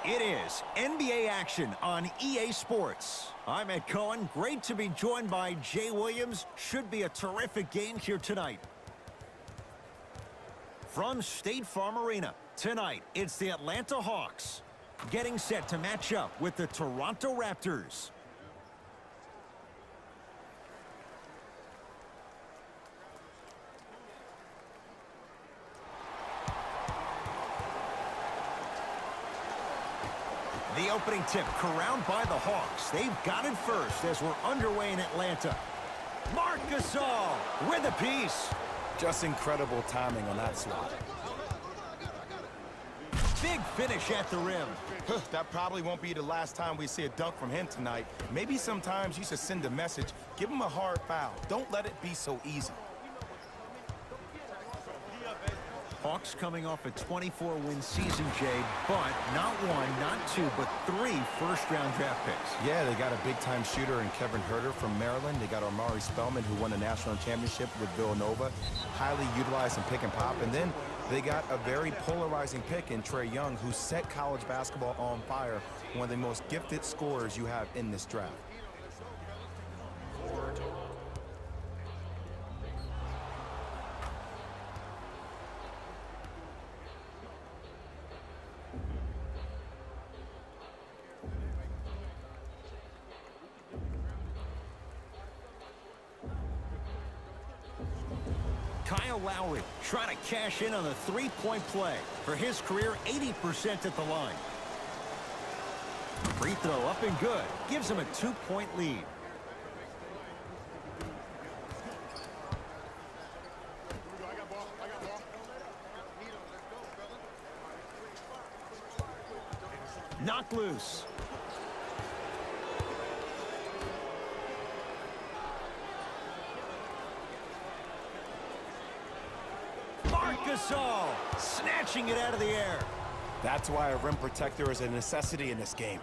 It is NBA action on EA Sports. I'm Ed Cohen. Great to be joined by Jay Williams. Should be a terrific game here tonight. From State Farm Arena, tonight it's the Atlanta Hawks getting set to match up with the Toronto Raptors. The opening tip corralled by the Hawks. They've got it first as we're underway in Atlanta. Marc Gasol with the piece. Just incredible timing on that slot. Big finish at the rim. That probably won't be the last time we see a dunk from him tonight. Maybe sometimes you should send a message. Give him a hard foul. Don't let it be so easy. Hawks coming off a 24-win season, Jay, but not one, not two, but 3 first-round draft picks. Yeah, they got a big-time shooter in Kevin Huerter from Maryland. They got Omari Spellman, who won a national championship with Villanova, highly utilized in pick and pop. And then they got a very polarizing pick in Trae Young, who set college basketball on fire, one of the most gifted scorers you have in this draft. Kyle Lowry trying to cash in on a three-point play. For his career, 80% at the line. Free throw up and good. Gives him a 2-point lead. Knocked loose. Gasol snatching it out of the air. That's why a rim protector is a necessity in this game.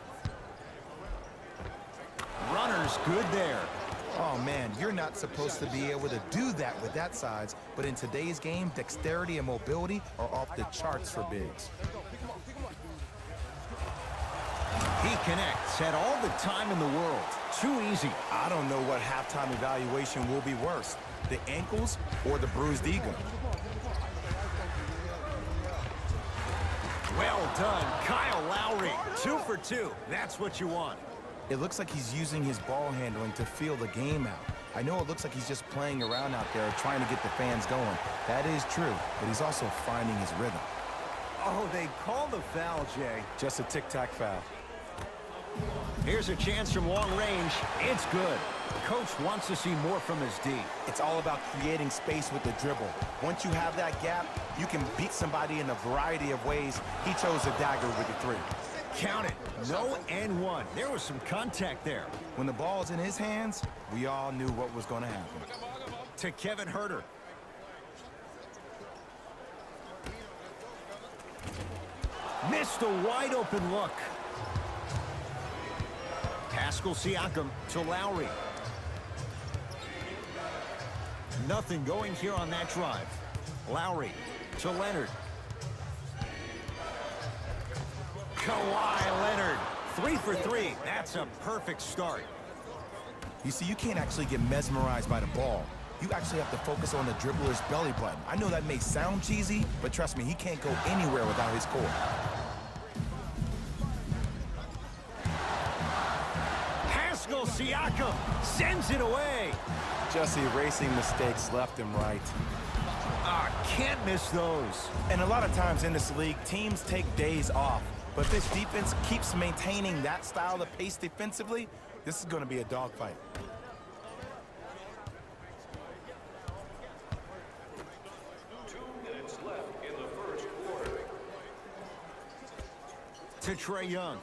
Runner's good there. Oh, man, you're not supposed to be able to do that with that size, but in today's game, dexterity and mobility are off the charts for bigs. He connects, had all the time in the world. Too easy. I don't know what halftime evaluation will be worse, the ankles or the bruised ego. Well done, Kyle Lowry. 2 for 2. That's what you want. It looks like he's using his ball handling to feel the game out. I know it looks like he's just playing around out there trying to get the fans going. That is true, but he's also finding his rhythm. Oh, they call the foul, Jay. Just a tic-tac foul. Here's a chance from long range. It's good. Coach wants to see more from his D. It's all about creating space with the dribble. Once you have that gap, you can beat somebody in a variety of ways. He chose a dagger with the 3. Count it. No and 1. There was some contact there. When the ball's in his hands, we all knew what was going to happen. To Kevin Huerter. Missed a wide open look. Pascal Siakam to Lowry. Nothing going here on that drive. Lowry to Leonard. Kawhi Leonard. 3 for 3. That's a perfect start. You see, you can't actually get mesmerized by the ball. You actually have to focus on the dribbler's belly button. I know that may sound cheesy, but trust me, he can't go anywhere without his core. Pascal Siakam sends it away. Just erasing mistakes left and right. Can't miss those. And a lot of times in this league, teams take days off. But if this defense keeps maintaining that style of pace defensively, this is going to be a dogfight. To Trae Young.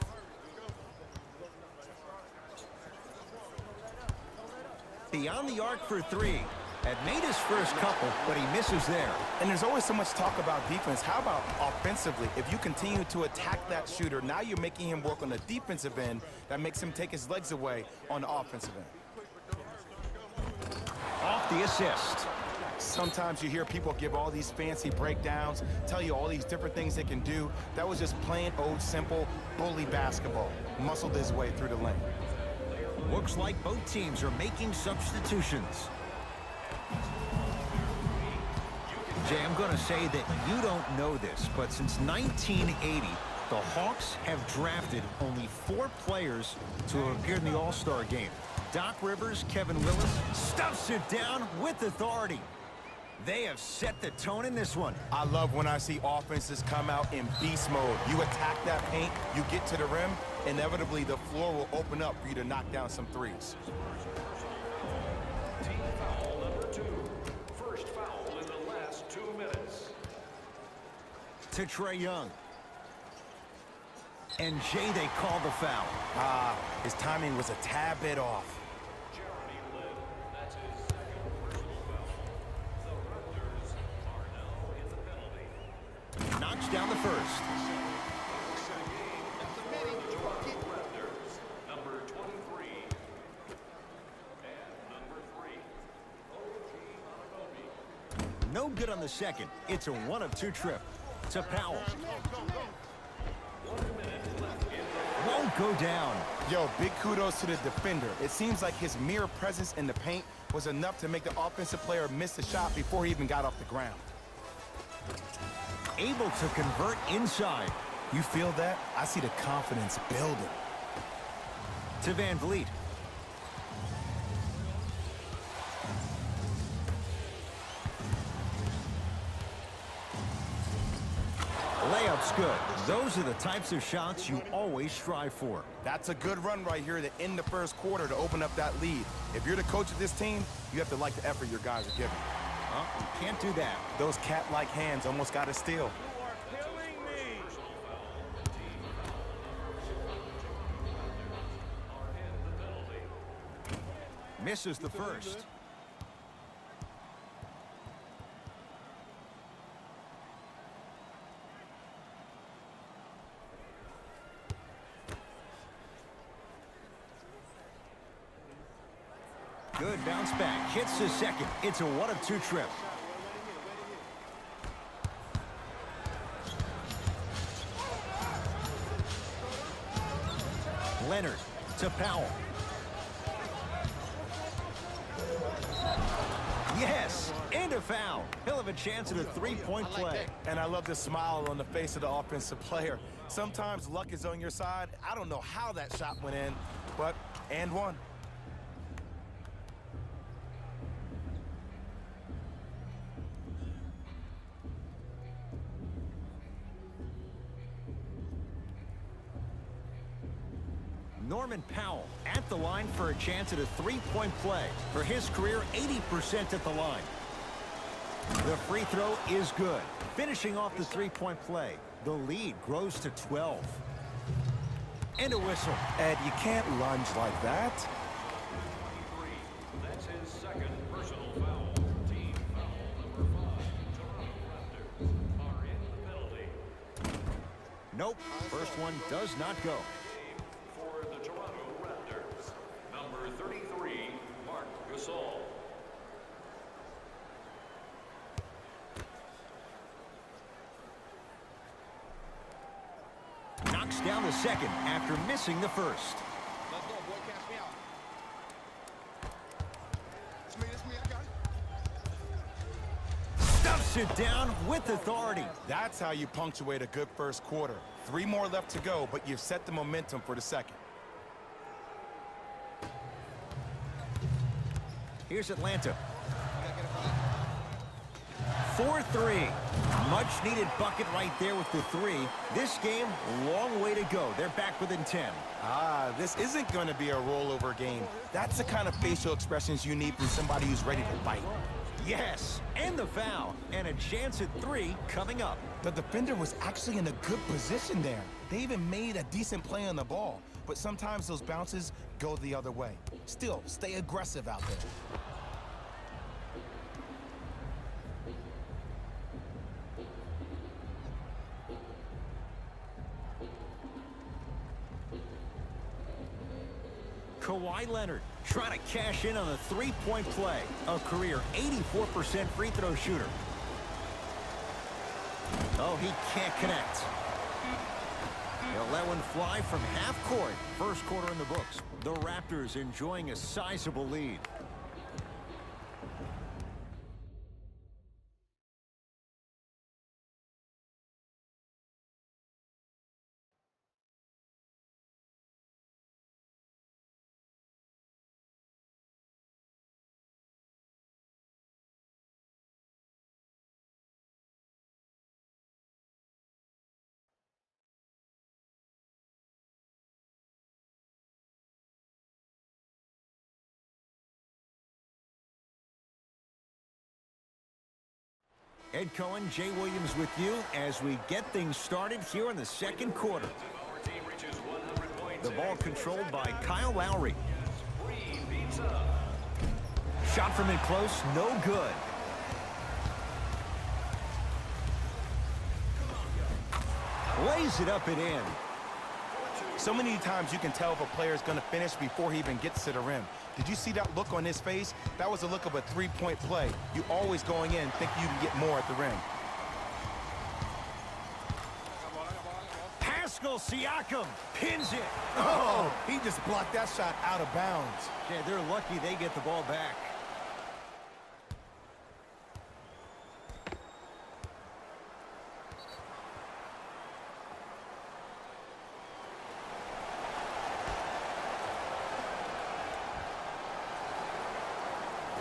Beyond the arc for 3. Had made his first couple, but he misses there. And there's always so much talk about defense. How about offensively? If you continue to attack that shooter, now you're making him work on the defensive end. That makes him take his legs away on the offensive end. Off the assist. Sometimes you hear people give all these fancy breakdowns, tell you all these different things they can do. That was just plain old simple bully basketball. Muscled his way through the lane. Looks like both teams are making substitutions. Jay, I'm going to say that you don't know this, but since 1980, the Hawks have drafted only 4 players to appear in the All-Star game. Doc Rivers, Kevin Willis, stuffs it down with authority. They have set the tone in this one. I love when I see offenses come out in beast mode. You attack that paint, you get to the rim, inevitably the floor will open up for you to knock down some threes. Team foul number 2. First foul in the last 2 minutes. To Trae Young. And Jay, they call the foul. His timing was a tad bit off. Jeremy Lin, that's his second personal foul. The Raptors are now in the penalty. Knocks down the first. Raptors, number 23. And number 3, OG Anunoby. No good on the second. It's a 1 of 2 trip. To Powell. 1 minute left in the Won't go down. Yo, big kudos to the defender. It seems like his mere presence in the paint was enough to make the offensive player miss the shot before he even got off the ground. Able to convert inside. You feel that? I see the confidence building. To Van Vliet. Layup's good. Those are the types of shots you always strive for. That's a good run right here to end the first quarter to open up that lead. If you're the coach of this team, you have to like the effort your guys are giving. Oh, you can't do that. Those cat-like hands almost got a steal. Misses the first. Good bounce back. Hits the second. It's a 1 of 2 trip. Leonard to Powell. Yes, and a foul. He'll have a chance at a 3-point play. And I love the smile on the face of the offensive player. Sometimes luck is on your side. I don't know how that shot went in, but and one. Norman Powell at the line for a chance at a 3-point play. For his career, 80% at the line. The free throw is good. Finishing off the 3-point play. The lead grows to 12. And a whistle. Ed, you can't lunge like that. 23. That's his second personal foul. Team foul number 5. Toronto Raptors are in the penalty. Nope. First one does not go. For the Toronto Raptors, number 33, Marc Gasol. Knocks down the second after missing the first. Let's go, boy. Catch me out. It's me. I got it. Stuffs it down with authority. That's how you punctuate a good first quarter. 3 more left to go, but you've set the momentum for the second. Here's Atlanta. 4-3. Much needed bucket right there with the 3. This game, long way to go. They're back within 10. This isn't going to be a rollover game. That's the kind of facial expressions you need from somebody who's ready to fight. Yes, and the foul. And a chance at 3 coming up. The defender was actually in a good position there. They even made a decent play on the ball. But sometimes those bounces go the other way. Still, stay aggressive out there. Kawhi Leonard Trying to cash in on a three-point play. A career 84% free throw shooter. Oh, he can't connect. He'll let one fly from half court. First quarter in the books. The Raptors enjoying a sizable lead. Ed Cohen, Jay Williams with you as we get things started here in the second quarter. The ball controlled by Kyle Lowry. Shot from in close, no good. Lays it up and in. So many times you can tell if a player is going to finish before he even gets to the rim. Did you see that look on his face? That was a look of a three-point play. You always going in think you can get more at the rim. Pascal Siakam pins it. Oh, he just blocked that shot out of bounds. Yeah, they're lucky they get the ball back.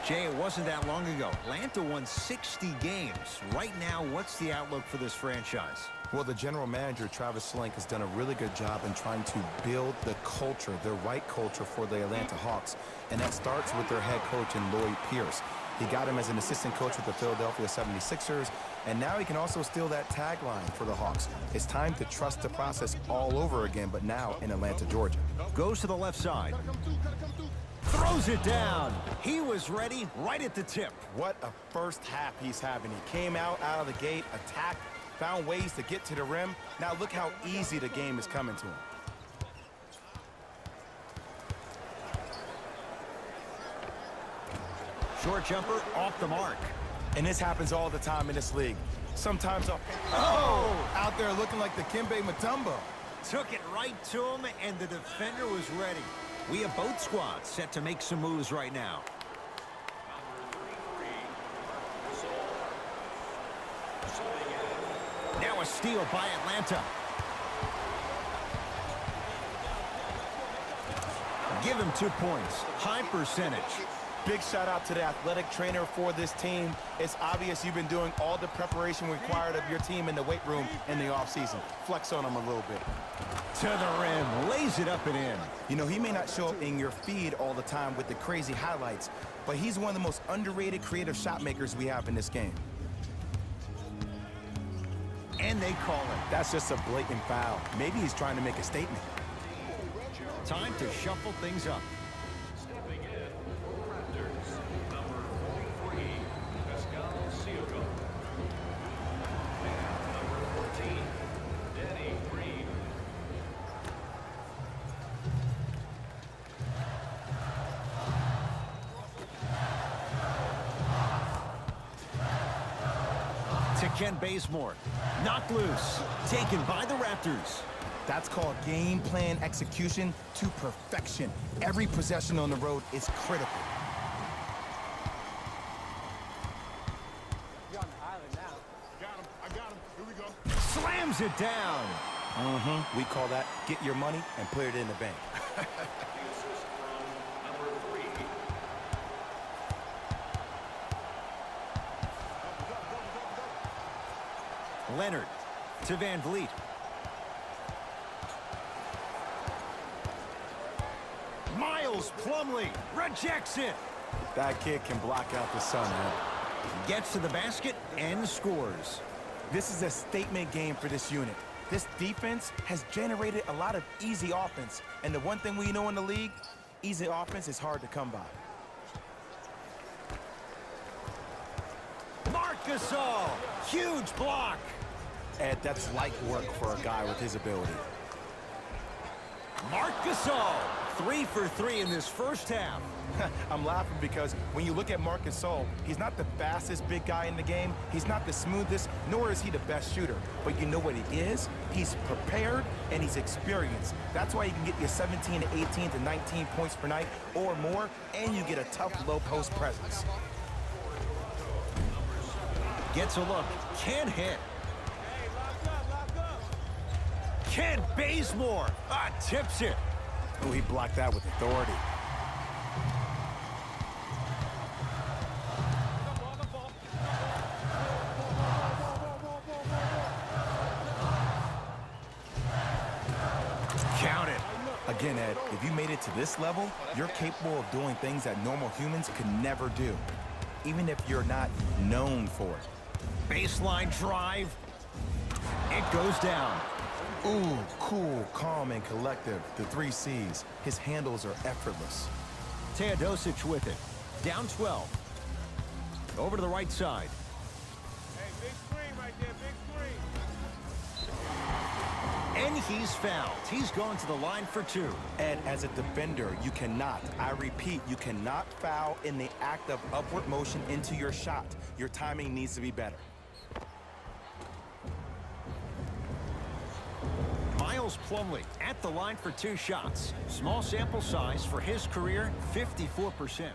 Jay, it wasn't that long ago. Atlanta won 60 games. Right now, what's the outlook for this franchise? Well, the general manager, Travis Schlenk, has done a really good job in trying to build the culture, the right culture for the Atlanta Hawks. And that starts with their head coach in Lloyd Pierce. He got him as an assistant coach with the Philadelphia 76ers, and now he can also steal that tagline for the Hawks. It's time to trust the process all over again, but now in Atlanta, Georgia. Goes to the left side. Throws it down. He was ready right at the tip. What a first half he's having. He came out of the gate, attacked, found ways to get to the rim. Now look how easy the game is coming to him. Short jumper off the mark. And this happens all the time in this league. Sometimes out there looking like the Kimbe Mutombo. Took it right to him, and the defender was ready. We have both squads set to make some moves right now. Now a steal by Atlanta. Give him 2 points. High percentage. Big shout out to the athletic trainer for this team. It's obvious you've been doing all the preparation required of your team in the weight room in the offseason. Flex on them a little bit. To the rim, lays it up and in. You know, he may not show up in your feed all the time with the crazy highlights, but he's one of the most underrated creative shot makers we have in this game. And they call it. That's just a blatant foul. Maybe he's trying to make a statement. Time to shuffle things up. Stepping in for Raptors, number 43, Pascal Siakam. And number 14, Danny Green. To Kent Bazemore. Knocked loose. Taken by the Raptors. That's called game plan execution to perfection. Every possession on the road is critical. You're on the island now. Got him. I got him. Here we go. Slams it down. We call that get your money and put it in the bank. The assist from number 3. Leonard to Van Vliet. Miles Plumlee rejects it. That kid can block out the sun, man. Gets to the basket and scores. This is a statement game for this unit. This defense has generated a lot of easy offense. And the one thing we know in the league, easy offense is hard to come by. Marc Gasol, huge block. Ed, that's light work for a guy with his ability. Marc Gasol 3 for 3 in this first half. I'm laughing because when you look at Marc Gasol, he's not the fastest big guy in the game. He's not the smoothest, nor is he the best shooter. But you know what he is? He's prepared and he's experienced. That's why he can get you 17 to 18 to 19 points per night or more, and you get a tough low post presence. Gets a look, can't hit. Kent Bazemore tips it. Oh, he blocked that with authority. Count it. Again, Ed, if you made it to this level, you're capable of doing things that normal humans could never do, even if you're not known for it. Baseline drive. It goes down. Ooh, cool, calm, and collective. The 3 C's. His handles are effortless. Teodosic with it. Down 12. Over to the right side. Hey, big screen right there, big screen. And he's fouled. He's going to the line for 2. And as a defender, you cannot, I repeat, you cannot foul in the act of upward motion into your shot. Your timing needs to be better. Miles Plumlee at the line for 2 shots. Small sample size for his career, 54%.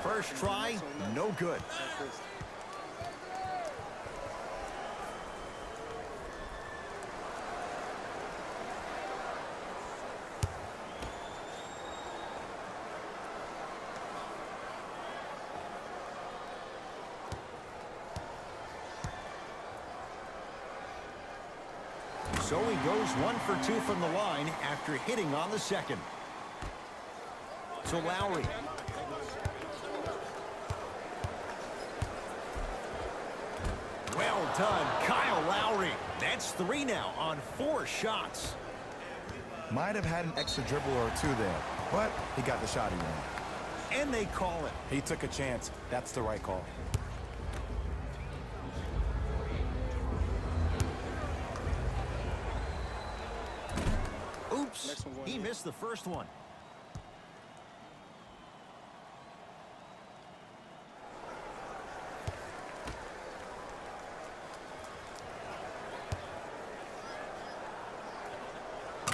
First try, no good. So he goes 1 for 2 from the line after hitting on the second. To Lowry. Well done, Kyle Lowry. That's 3 now on 4 shots. Might have had an extra dribble or 2 there, but he got the shot he wanted. And they call it. He took a chance. That's the right call. Oops, he missed the first one.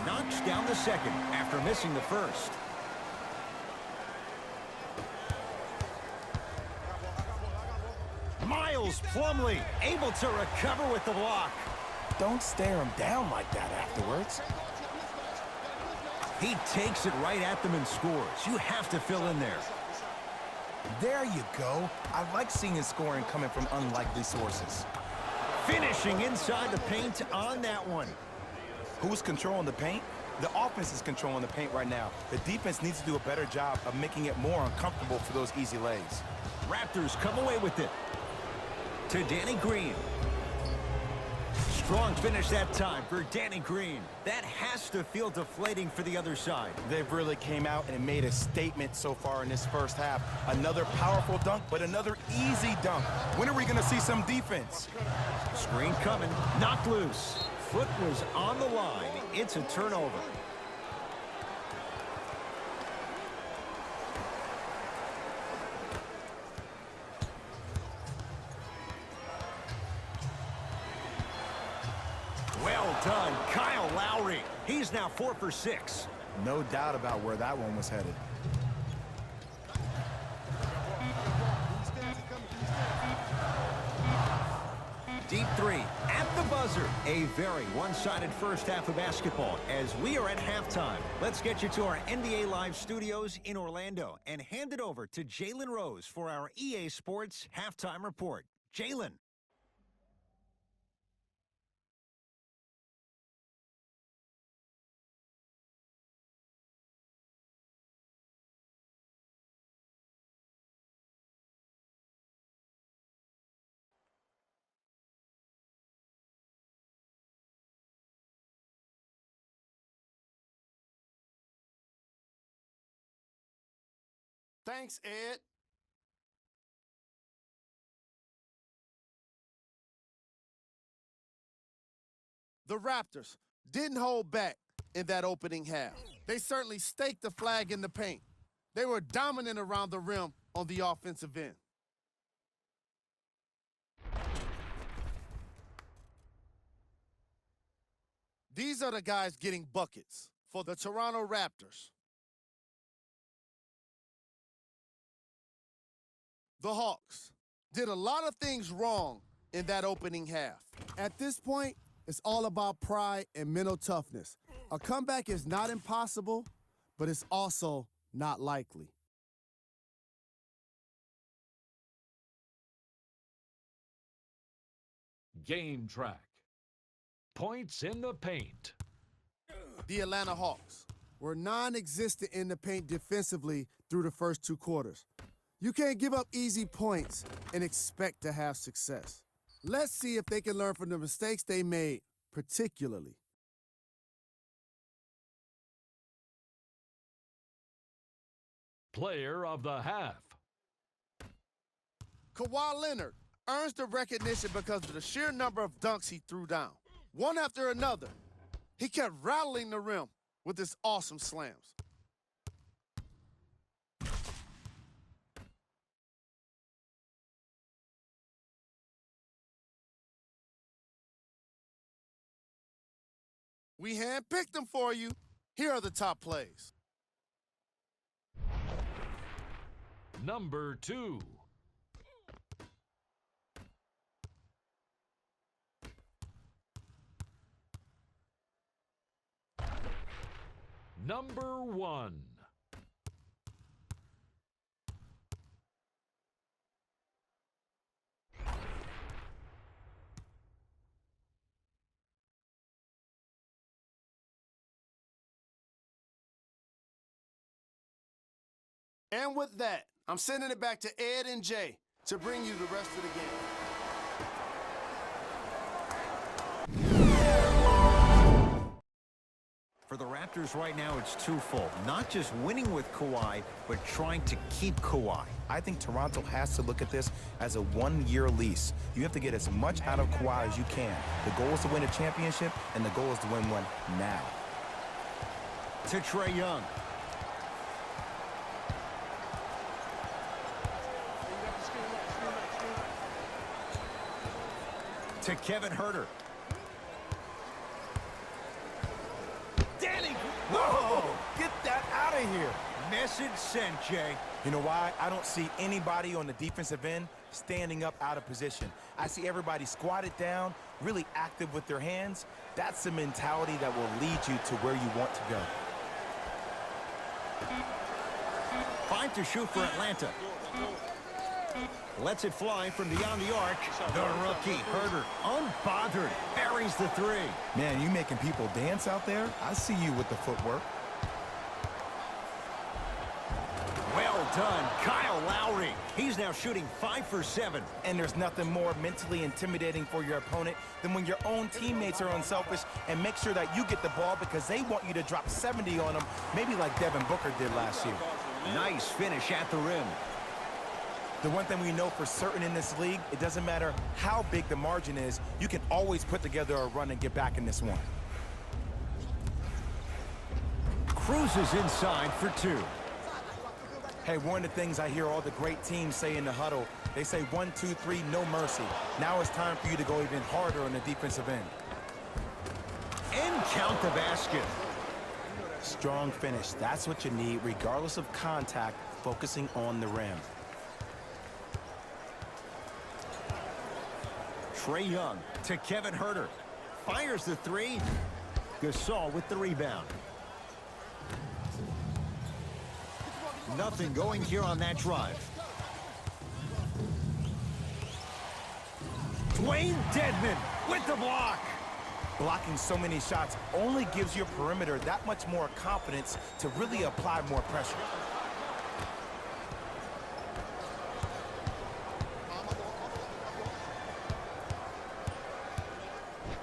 Knocks down the second after missing the first. Miles Plumlee able to recover with the block. Don't stare him down like that afterwards. He takes it right at them and scores. You have to fill in there. There you go. I like seeing his scoring coming from unlikely sources. Finishing inside the paint on that one. Who's controlling the paint? The offense is controlling the paint right now. The defense needs to do a better job of making it more uncomfortable for those easy lays. Raptors come away with it. To Danny Green. Strong finish that time for Danny Green. That has to feel deflating for the other side. They've really came out and made a statement so far in this first half. Another powerful dunk, but another easy dunk. When are we going to see some defense? Screen coming, knocked loose. Foot was on the line. It's a turnover. Well done, Kyle Lowry. He's now 4 for 6. No doubt about where that one was headed. Deep 3 at the buzzer. A very one-sided first half of basketball as we are at halftime. Let's get you to our NBA Live studios in Orlando and hand it over to Jalen Rose for our EA Sports halftime report. Jalen. Thanks, Ed. The Raptors didn't hold back in that opening half. They certainly staked the flag in the paint. They were dominant around the rim on the offensive end. These are the guys getting buckets for the Toronto Raptors. The Hawks did a lot of things wrong in that opening half. At this point, it's all about pride and mental toughness. A comeback is not impossible, but it's also not likely. Game track. Points in the paint. The Atlanta Hawks were non-existent in the paint defensively through the first two quarters. You can't give up easy points and expect to have success. Let's see if they can learn from the mistakes they made, particularly. Player of the half. Kawhi Leonard earns the recognition because of the sheer number of dunks he threw down. One after another, he kept rattling the rim with his awesome slams. We handpicked them for you. Here are the top plays. Number 2. Number 1. And with that, I'm sending it back to Ed and Jay to bring you the rest of the game. For the Raptors right now, it's twofold. Not just winning with Kawhi, but trying to keep Kawhi. I think Toronto has to look at this as a one-year lease. You have to get as much out of Kawhi as you can. The goal is to win a championship, and the goal is to win one now. To Trae Young. To Kevin Huerter. Danny! Whoa! Get that out of here! Message sent, Jay. You know why? I don't see anybody on the defensive end standing up out of position. I see everybody squatted down, really active with their hands. That's the mentality that will lead you to where you want to go. 5 to shoot for Atlanta. Lets it fly from beyond the arc. The rookie, Huerter, unbothered, buries the 3. Man, you making people dance out there? I see you with the footwork. Well done, Kyle Lowry. He's now shooting 5 for 7. And there's nothing more mentally intimidating for your opponent than when your own teammates are unselfish and make sure that you get the ball because they want you to drop 70 on them, maybe like Devin Booker did last year. Nice finish at the rim. The one thing we know for certain in this league, it doesn't matter how big the margin is, you can always put together a run and get back in this one. Cruises inside for 2. Hey, one of the things I hear all the great teams say in the huddle, they say 1, 2, 3, no mercy. Now it's time for you to go even harder on the defensive end. And count the basket. Strong finish. That's what you need, regardless of contact, focusing on the rim. Trae Young to Kevin Huerter. Fires the 3. Gasol with the rebound. Nothing going here on that drive. Dwayne Dedmon with the block. Blocking so many shots only gives your perimeter that much more confidence to really apply more pressure.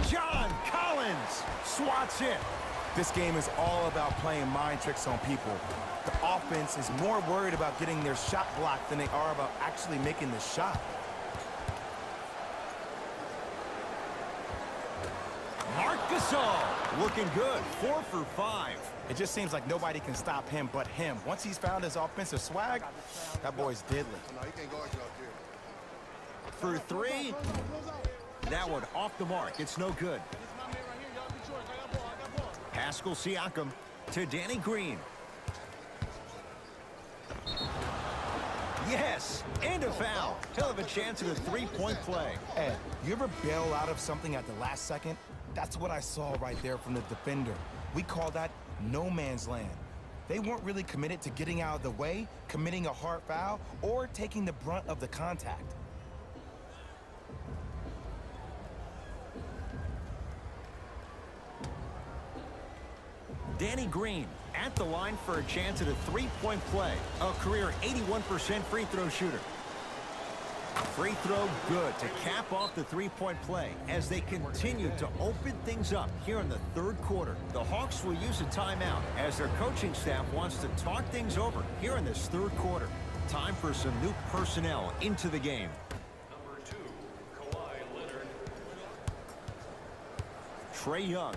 John Collins swats it. This game is all about playing mind tricks on people. The offense is more worried about getting their shot blocked than they are about actually making the shot. Marc Gasol looking good, 4 for 5. It just seems like nobody can stop him but him. Once he's found his offensive swag, that boy's deadly. No, he can't guard you out there. For 3. That one off the mark. It's no good. Pascal Siakam to Danny Green. Yes, and a foul. He'll have a chance at a three-point play. Ed, you ever bail out of something at the last second? That's what I saw right there from the defender. We call that no man's land. They weren't really committed to getting out of the way, committing a hard foul, or taking the brunt of the contact. Danny Green at the line for a chance at a three-point play. A career 81% free throw shooter. Free throw good to cap off the three-point play as they continue to open things up here in the third quarter. The Hawks will use a timeout as their coaching staff wants to talk things over here in this third quarter. Time for some new personnel into the game. Number 2, Kawhi Leonard. Trae Young.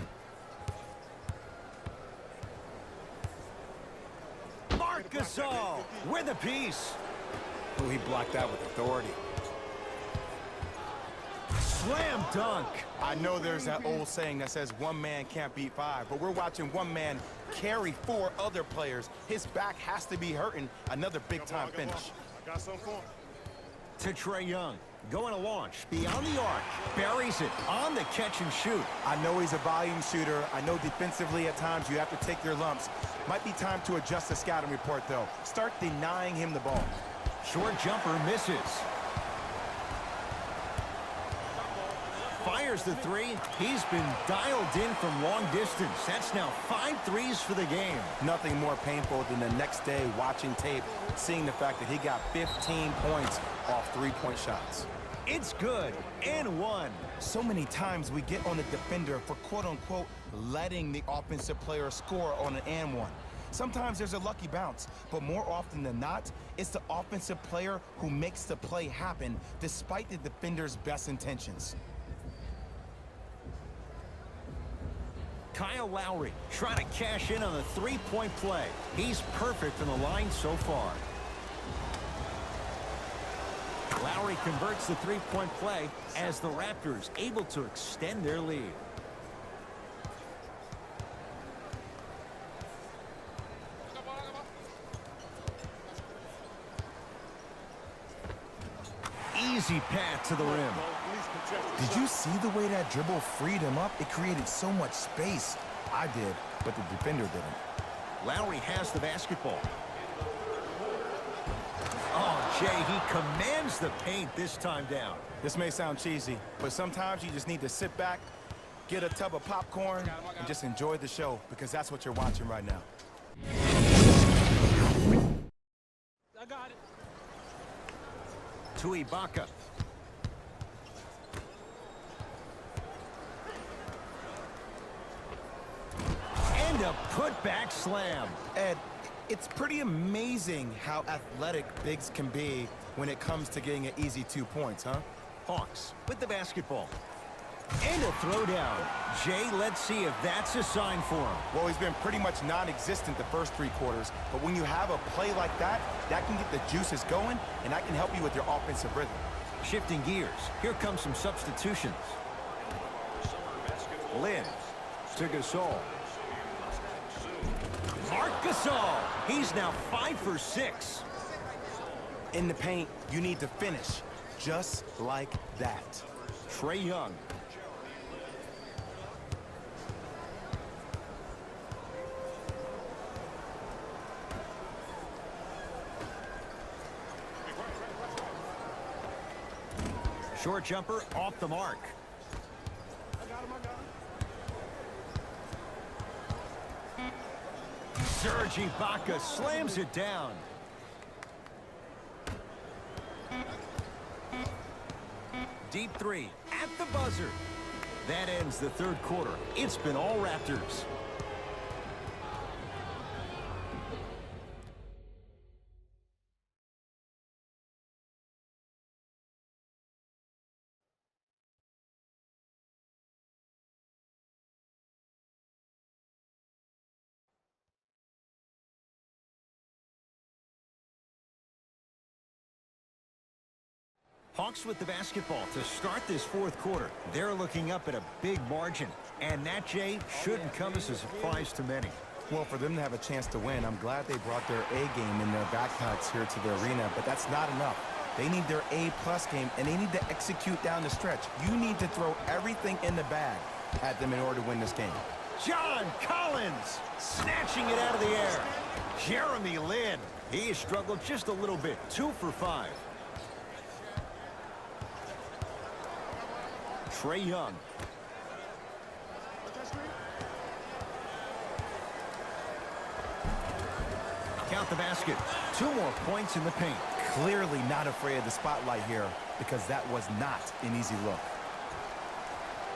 Marc Gasol with a piece. Ooh, he blocked that with authority. Slam dunk. I know there's that old saying that says one man can't beat 5, but we're watching one man carry 4 other players. His back has to be hurting. Another big-time finish. I got something for him. To Trae Young. Going to launch beyond the arc. Buries it on the catch and shoot. I know he's a volume shooter. I know defensively at times you have to take your lumps. Might be time to adjust the scouting report, though. Start denying him the ball. Short jumper misses. Fires the 3. He's been dialed in from long distance. That's now 5 threes for the game. Nothing more painful than the next day watching tape, seeing the fact that he got 15 points off 3-point shots. It's good. And 1. So many times we get on the defender for quote-unquote letting the offensive player score on an and 1. Sometimes there's a lucky bounce, but more often than not, it's the offensive player who makes the play happen despite the defender's best intentions. Kyle Lowry trying to cash in on the three-point play. He's perfect in the line so far. Lowry converts the three-point play as the Raptors able to extend their lead. Easy path to the rim. Did you see the way that dribble freed him up? It created so much space. I did, but the defender didn't. Lowry has the basketball. Oh, Jay, he commands the paint this time down. This may sound cheesy, but sometimes you just need to sit back, get a tub of popcorn, and just enjoy the show, because that's what you're watching right now. I got it. To Ibaka. And a putback slam. Ed, it's pretty amazing how athletic bigs can be when it comes to getting an easy 2 points, huh? Hawks with the basketball. And a throwdown. Jay, let's see if that's a sign for him. Well, he's been pretty much non-existent the first 3 quarters, but when you have a play like that, that can get the juices going, and that can help you with your offensive rhythm. Shifting gears. Here come some substitutions. Lynn to Gasol. Marc Gasol. He's now 5 for 6. In the paint, you need to finish just like that. Trae Young. Short jumper off the mark. Serge Ibaka slams it down. Deep 3 at the buzzer. That ends the third quarter. It's been all Raptors. Hawks with the basketball to start this fourth quarter. They're looking up at a big margin. And that, Jay, shouldn't come as a surprise to many. Well, for them to have a chance to win, I'm glad they brought their A game in their backpacks here to the arena, but that's not enough. They need their A-plus game, and they need to execute down the stretch. You need to throw everything in the bag at them in order to win this game. John Collins snatching it out of the air. Jeremy Lin, he has struggled just a little bit. 2 for 5. Trae Young. Count the basket. 2 more points in the paint. Clearly not afraid of the spotlight here because that was not an easy look.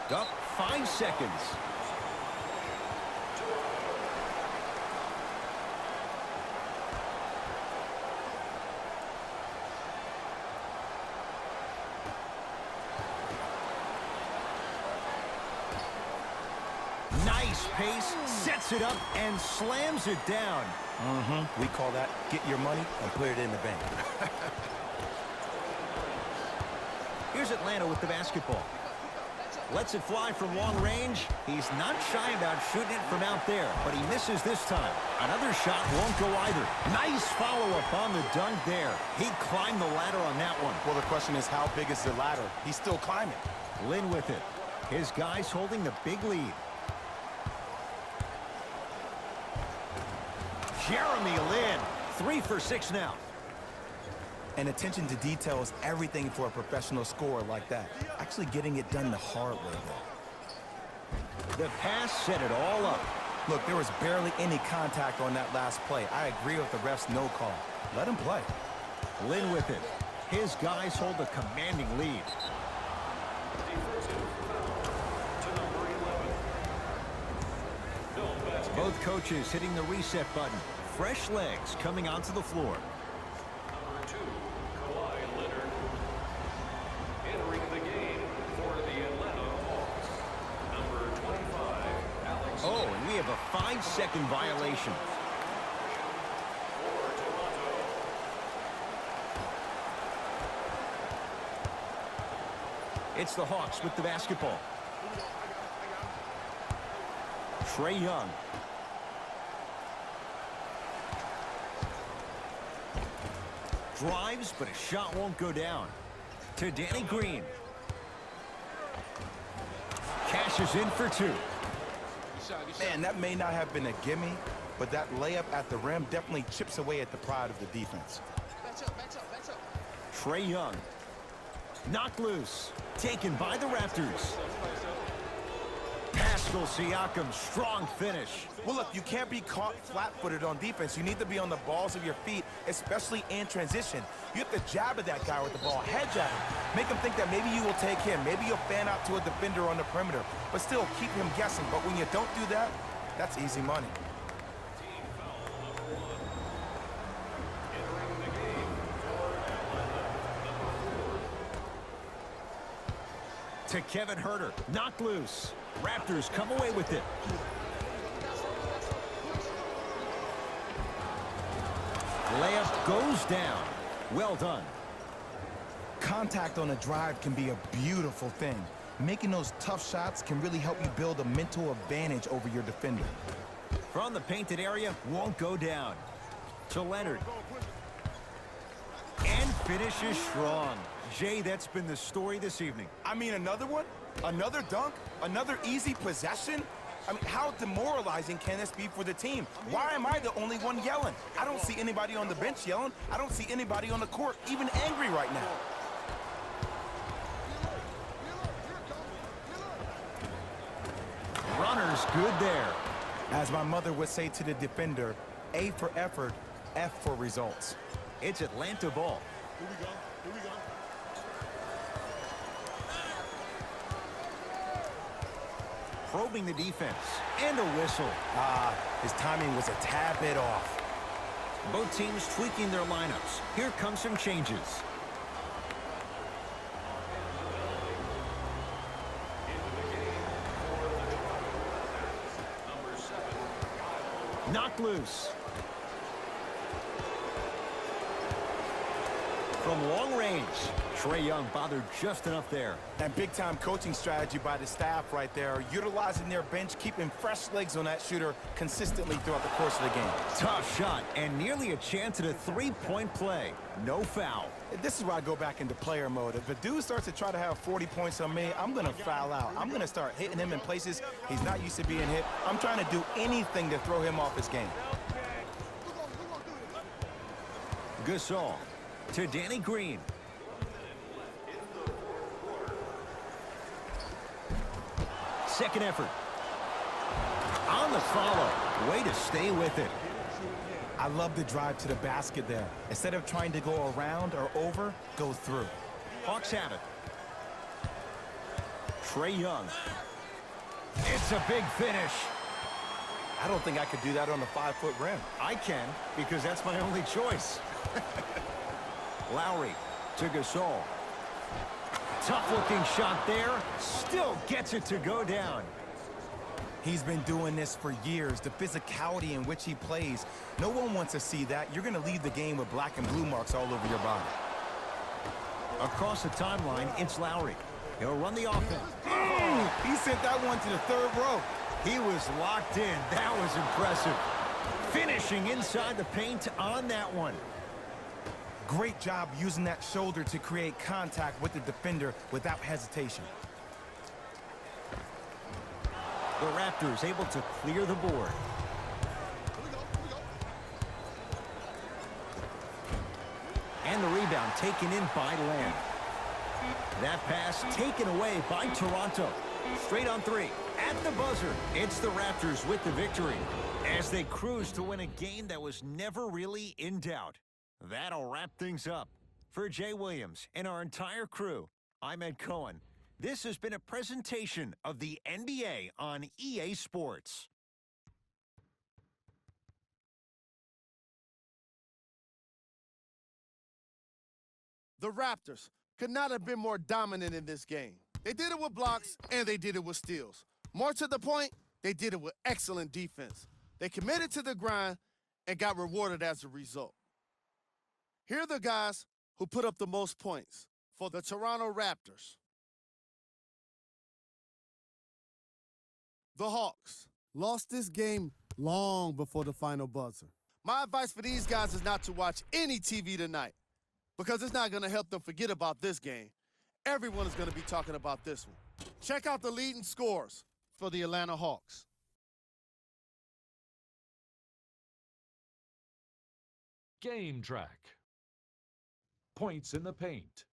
Up 5 seconds. Nice pace, sets it up, and slams it down. We call that get your money and put it in the bank. Here's Atlanta with the basketball. Lets it fly from long range. He's not shy about shooting it from out there, but he misses this time. Another shot won't go either. Nice follow-up on the dunk there. He climbed the ladder on that one. Well, the question is, how big is the ladder? He's still climbing. Lin with it. His guys holding the big lead. Jeremy Lin, 3 for 6 now. And attention to detail is everything for a professional scorer like that. Actually getting it done the hard way, though. The pass set it all up. Look, there was barely any contact on that last play. I agree with the ref's no call. Let him play. Lin with it. His guys hold a commanding lead. Both coaches hitting the reset button. Fresh legs coming onto the floor. Number 2, Kawhi Leonard. Entering the game for the Atlanta Hawks. Number 25, Alex. Oh, and we have a 5-second violation. It's the Hawks with the basketball. Trae Young. Drives, but a shot won't go down. To Danny Green. Cashes in for 2. Man, that may not have been a gimme, but that layup at the rim definitely chips away at the pride of the defense. Trae Young. Knocked loose. Taken by the Raptors. Pascal Siakam, strong finish. Well, look, you can't be caught flat-footed on defense. You need to be on the balls of your feet, especially in transition. You have to jab at that guy with the ball, head jab him. Make him think that maybe you will take him. Maybe you'll fan out to a defender on the perimeter, but still keep him guessing. But when you don't do that, that's easy money. To Kevin Huerter, knocked loose. Raptors come away with it. Layup goes down. Well done. Contact on a drive can be a beautiful thing. Making those tough shots can really help you build a mental advantage over your defender. From the painted area, won't go down. To Leonard. And finishes strong. Jay, that's been the story this evening. I mean, another one? Another dunk? Another easy possession? I mean, how demoralizing can this be for the team? Why am I the only one yelling? I don't see anybody on the bench yelling. I don't see anybody on the court even angry right now. Runner's good there. As my mother would say to the defender, A for effort, F for results. It's Atlanta ball. Here we go. Here we go. Probing the defense. And a whistle. His timing was a tad bit off. Both teams tweaking their lineups. Here come some changes. Knocked loose. From long range, Trae Young bothered just enough there. And big-time coaching strategy by the staff right there, utilizing their bench, keeping fresh legs on that shooter consistently throughout the course of the game. Tough shot and nearly a chance at a three-point play. No foul. This is where I go back into player mode. If a dude starts to try to have 40 points on me, I'm going to foul out. I'm going to start hitting him in places he's not used to being hit. I'm trying to do anything to throw him off his game. Gasol to Danny Green. Second effort. On the follow. Way to stay with it. I love the drive to the basket there. Instead of trying to go around or over, go through. Hawks have it. Trae Young. It's a big finish. I don't think I could do that on the 5-foot rim. I can, because that's my only choice. Lowry to Gasol. Tough-looking shot there. Still gets it to go down. He's been doing this for years. The physicality in which he plays. No one wants to see that. You're going to leave the game with black and blue marks all over your body. Across the timeline, it's Lowry. He'll run the offense. He sent that one to the third row. He was locked in. That was impressive. Finishing inside the paint on that one. Great job using that shoulder to create contact with the defender without hesitation. The Raptors able to clear the board. And the rebound taken in by Lamb. That pass taken away by Toronto. Straight on three. At the buzzer, it's the Raptors with the victory as they cruise to win a game that was never really in doubt. That'll wrap things up. For Jay Williams and our entire crew, I'm Ed Cohen. This has been a presentation of the NBA on EA Sports. The Raptors could not have been more dominant in this game. They did it with blocks, and they did it with steals. More to the point, they did it with excellent defense. They committed to the grind and got rewarded as a result. Here are the guys who put up the most points for the Toronto Raptors. The Hawks lost this game long before the final buzzer. My advice for these guys is not to watch any TV tonight because it's not going to help them forget about this game. Everyone is going to be talking about this one. Check out the leading scores for the Atlanta Hawks. Game track. Points in the paint.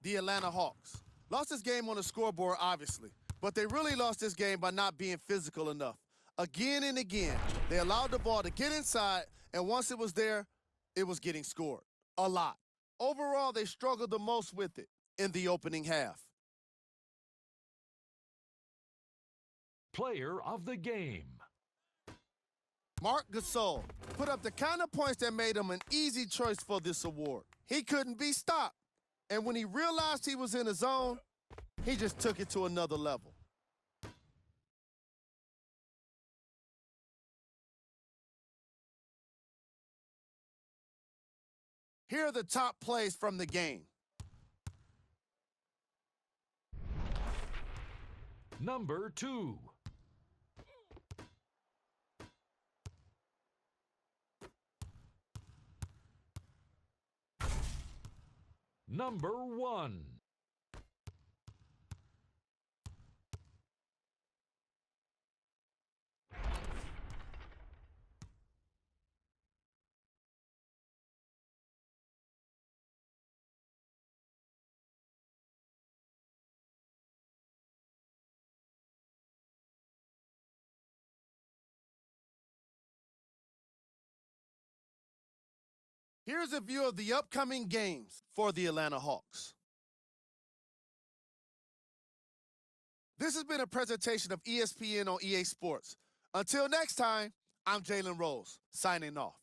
The Atlanta Hawks lost this game on the scoreboard, obviously, but they really lost this game by not being physical enough. Again and again, they allowed the ball to get inside, and once it was there, it was getting scored. A lot. Overall, they struggled the most with it in the opening half. Player of the game. Marc Gasol put up the kind of points that made him an easy choice for this award. He couldn't be stopped, and when he realized he was in a zone, he just took it to another level. Here are the top plays from the game. Number 2. Number 1. Here's a view of the upcoming games for the Atlanta Hawks. This has been a presentation of ESPN on EA Sports. Until next time, I'm Jalen Rose, signing off.